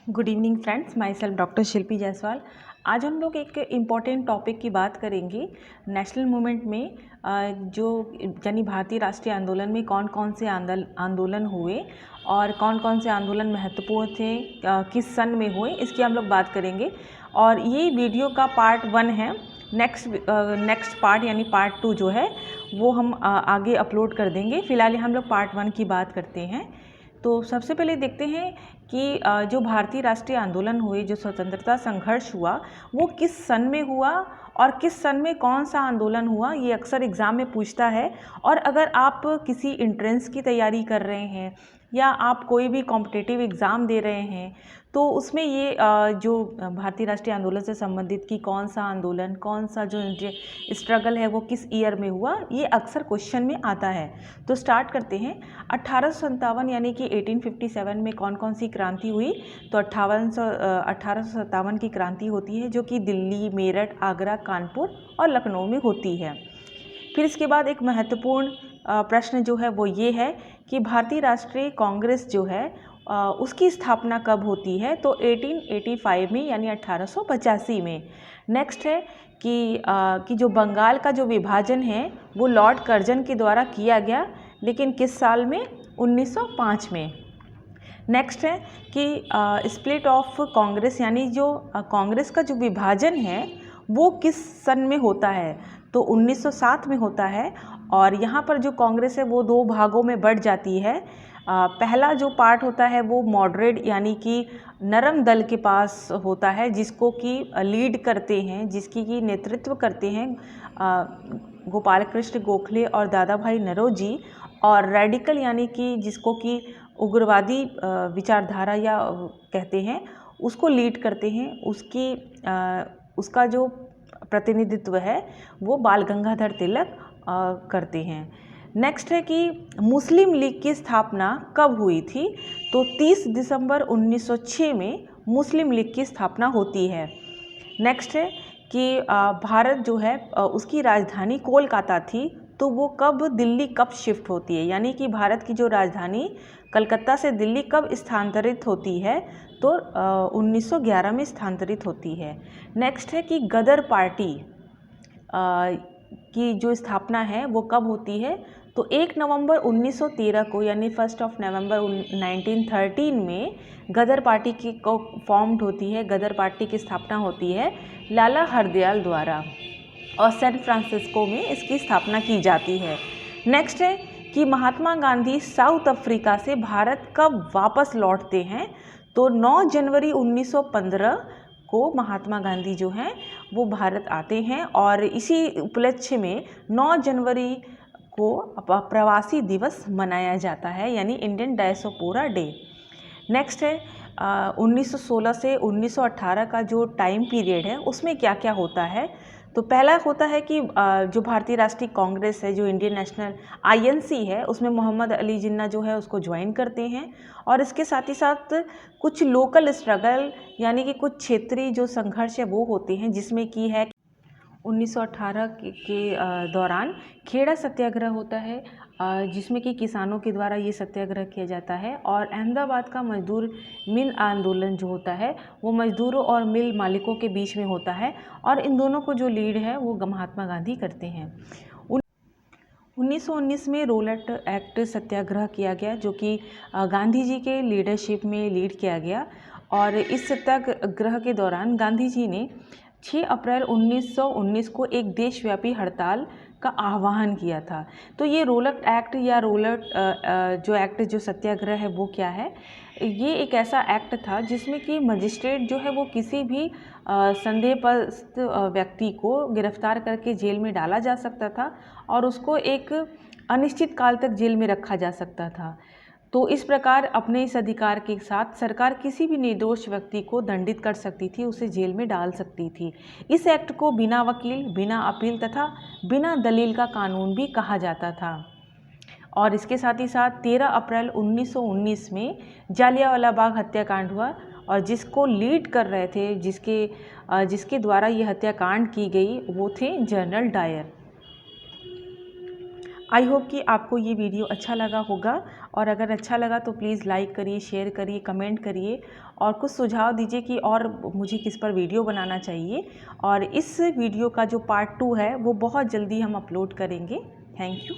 Good evening friends, myself doctor Shilpi Jaiswal. आज हम लोग एक इम्पॉर्टेंट टॉपिक की बात करेंगे। नेशनल मूवमेंट में जो यानी भारतीय राष्ट्रीय आंदोलन में कौन कौन से आंदोलन हुए और कौन कौन से आंदोलन महत्वपूर्ण थे, किस सन में हुए, इसकी हम लोग बात करेंगे। और ये वीडियो का पार्ट 1 है। नेक्स्ट पार्ट यानी पार्ट 2 जो है वो हम आगे अपलोड कर देंगे। फिलहाल हम लोग पार्ट 1 की बात करते हैं। तो सबसे पहले देखते हैं कि जो भारतीय राष्ट्रीय आंदोलन हुए, जो स्वतंत्रता संघर्ष हुआ, वो किस सन में हुआ और किस सन में कौन सा आंदोलन हुआ, ये अक्सर एग्ज़ाम में पूछता है। और अगर आप किसी एंट्रेंस की तैयारी कर रहे हैं या आप कोई भी कॉम्पिटिटिव एग्ज़ाम दे रहे हैं तो उसमें ये जो भारतीय राष्ट्रीय आंदोलन से संबंधित कि कौन सा आंदोलन, कौन सा जो स्ट्रगल है वो किस ईयर में हुआ, ये अक्सर क्वेश्चन में आता है। तो स्टार्ट करते हैं। 1857 यानी कि 1857 में कौन कौन सी क्रांति हुई? तो 1857 की क्रांति होती है जो कि दिल्ली, मेरठ, आगरा, कानपुर और लखनऊ में होती है। फिर इसके बाद एक महत्वपूर्ण प्रश्न जो है वो ये है कि भारतीय राष्ट्रीय कांग्रेस जो है उसकी स्थापना कब होती है? तो 1885 में यानी 1885 में। नेक्स्ट है कि जो बंगाल का जो विभाजन है वो लॉर्ड कर्जन के द्वारा किया गया, लेकिन किस साल में? 1905 में। नेक्स्ट है कि स्प्लिट ऑफ कांग्रेस यानी जो कांग्रेस का जो विभाजन है वो किस सन में होता है? तो 1907 में होता है। और यहाँ पर जो कांग्रेस है वो दो भागों में बढ़ जाती है। पहला जो पार्ट होता है वो मॉडरेट यानी कि नरम दल के पास होता है, जिसको कि लीड करते हैं, जिसकी की नेतृत्व करते हैं गोपाल कृष्ण गोखले और दादा भाई नौरोजी। और रेडिकल यानी कि जिसको कि उग्रवादी विचारधारा या कहते हैं, उसको लीड करते हैं। उसका जो प्रतिनिधित्व है वो बाल गंगाधर तिलक करते हैं। नेक्स्ट है कि मुस्लिम लीग की स्थापना कब हुई थी? तो 30 दिसंबर 1906 में मुस्लिम लीग की स्थापना होती है। नेक्स्ट है कि भारत जो है उसकी राजधानी कोलकाता थी, तो वो कब दिल्ली कब शिफ्ट होती है? यानी कि भारत की जो राजधानी कलकत्ता से दिल्ली कब स्थानांतरित होती है? तो 1911 में स्थानांतरित होती है। नेक्स्ट है कि गदर पार्टी की जो स्थापना है वो कब होती है? तो 1 नवंबर 1913 को यानी 1 नवंबर 1913 में गदर पार्टी की को फॉर्म्ड होती है। गदर पार्टी की स्थापना होती है लाला हरदयाल द्वारा और सैन फ्रांसिस्को में इसकी स्थापना की जाती है। नेक्स्ट है कि महात्मा गांधी साउथ अफ्रीका से भारत कब वापस लौटते हैं? तो 9 जनवरी 1915 को महात्मा गांधी जो हैं वो भारत आते हैं और इसी उपलक्ष्य में 9 जनवरी को प्रवासी दिवस मनाया जाता है, यानी इंडियन डायस्पोरा डे। नेक्स्ट है 1916 से 1918 का जो टाइम पीरियड है उसमें क्या क्या होता है? तो पहला होता है कि जो भारतीय राष्ट्रीय कांग्रेस है, जो इंडियन नेशनल आईएनसी है, उसमें मोहम्मद अली जिन्ना जो है उसको ज्वाइन करते हैं। और इसके साथ ही साथ कुछ लोकल स्ट्रगल यानी कि कुछ क्षेत्रीय जो संघर्ष है वो होते हैं, जिसमें कि है 1918 के दौरान खेड़ा सत्याग्रह होता है, जिसमें कि किसानों के द्वारा ये सत्याग्रह किया जाता है। और अहमदाबाद का मजदूर मिल आंदोलन जो होता है वो मजदूरों और मिल मालिकों के बीच में होता है, और इन दोनों को जो लीड है वो महात्मा गांधी करते हैं। 1919 में रोलट एक्ट सत्याग्रह किया गया, जो कि गांधी जी के लीडरशिप में लीड किया गया। और इस सत्याग्रह के दौरान गांधी जी ने 6 अप्रैल 1919 को एक देशव्यापी हड़ताल का आह्वान किया था। तो ये रोलट एक्ट या रोलट जो एक्ट जो सत्याग्रह है वो क्या है? ये एक ऐसा एक्ट था जिसमें कि मजिस्ट्रेट जो है वो किसी भी संदेहग्रस्त व्यक्ति को गिरफ्तार करके जेल में डाला जा सकता था और उसको एक अनिश्चित काल तक जेल में रखा जा सकता था। तो इस प्रकार अपने इस अधिकार के साथ सरकार किसी भी निर्दोष व्यक्ति को दंडित कर सकती थी, उसे जेल में डाल सकती थी। इस एक्ट को बिना वकील, बिना अपील तथा बिना दलील का कानून भी कहा जाता था। और इसके साथ ही साथ 13 अप्रैल 1919 में जालियांवाला बाग हत्याकांड हुआ, और जिसको लीड कर रहे थे, जिसके द्वारा ये हत्याकांड की गई, वो थे जनरल डायर। आई होप कि आपको ये वीडियो अच्छा लगा होगा, और अगर अच्छा लगा तो प्लीज़ लाइक करिए, शेयर करिए, कमेंट करिए और कुछ सुझाव दीजिए कि और मुझे किस पर वीडियो बनाना चाहिए। और इस वीडियो का जो पार्ट 2 है वो बहुत जल्दी हम अपलोड करेंगे। Thank you.